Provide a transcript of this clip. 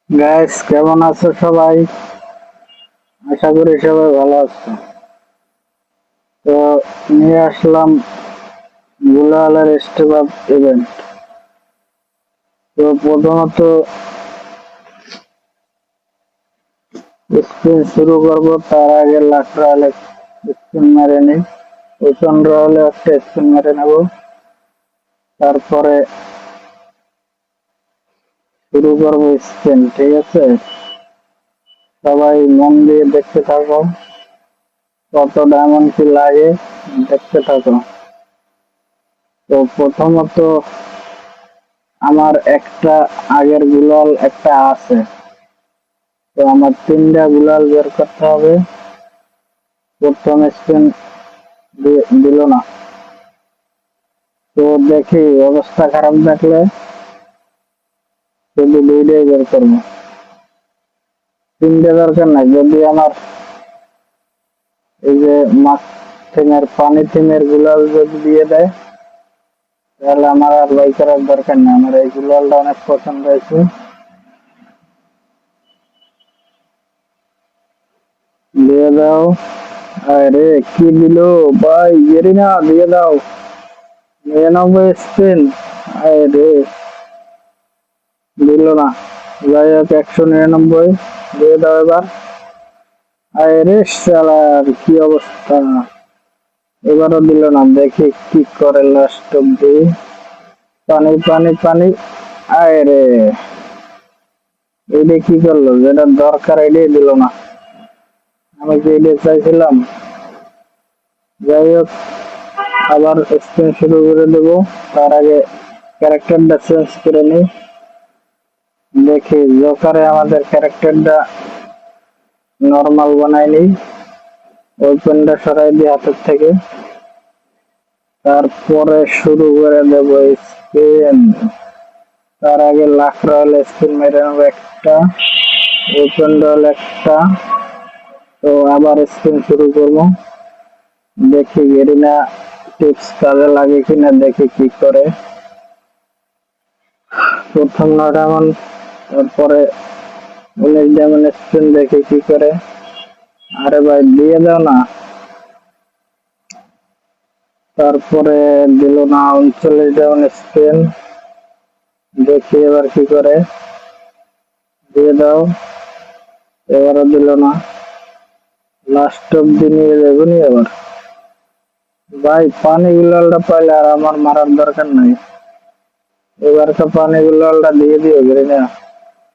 Guys, কেমন আছো সবাই? আশা করি সবাই ভালো আছো। তো নিয়ে আসলাম গুলালের স্টেপ আপ ইভেন্ট। তো প্রথমত স্পিন শুরু করব, তার আগে লাখ রয়্যাল স্পিন মেরে নিই। প্রচন্ড হলে একটা স্পিন মেরে নেব, তারপরে শুরু করব স্পিন। ঠিক আছে, সবাই মন দিয়ে দেখতে থাকো, কত ডায়মন্ড কি লাগে দেখতে থাকো। তো প্রথমত আমার একটা আগের গুলাল একটা আছে, তো আমার তিনটা গুলাল বের করতে হবে। প্রথম স্পিন দিল না, তো দেখি অবস্থা খারাপ দেখলে শুধু দুইটাই বের করবো, তিনটে দরকার নাই। যদি আমার এই যে মাছ থিমের পানি থিমের গুলাল যদি দিয়ে দেয়, তাহলে আমার আর বাই করার দরকার নেই। আমার এই গুলালটা অনেক পছন্দ হয়েছে, দিয়ে দাও। আরে কি দিল ভাই, গেরিনা দিয়ে দাও। 99 স্পিন, আরে দিল না। যাই হোক, 199 দিয়ে দাও এবার। আরে শালার কি অবস্থা, এবারও দিল না। দেখি কি করে লাস্ট অব্দি। পানি পানি পানি, আরে এইটা কি করলো, যেটা দরকার এটাই দিল না। আমি কি এটা চাইছিলাম? যাই হোক, আবার স্পিন শুরু করে দেবো। তার আগে ক্যারেক্টারটা চেঞ্জ করে নিই। দেখি জোকারে আমাদের ক্যারেক্টারটা নর্মাল বানাই নিই। ওই পেনটা সরাই দিই হাতের থেকে, তারপরে শুরু করে দেব স্পিন। তার আগে লাখ রয়্যাল স্পিন মেরে নেবো একটা, ওপেন রয়্যাল একটা। তো আবার স্পিন শুরু করবো, দেখি গেরিনা টিপস কাজে লাগে কিনা, দেখি কি করে। প্রথম 9 ডায়মন্ড, তারপরে 19 ডায়মন্ড স্পিন, দেখি কি করে। আরে ভাই দিয়ে দাও না। তারপরে দিল না, 39 ডায়মন্ড স্পিন, দেখি এবার কি করে। দিয়ে দাও, এবারও দিল না। লাস্ট অব্দি নিয়ে যাবো নি এবার। ভাই পানি গুলালটা পাইলে আর আমার মারার দরকার নাই, এবার তো পানি গুলালটা দিয়ে দিও গেরিনা।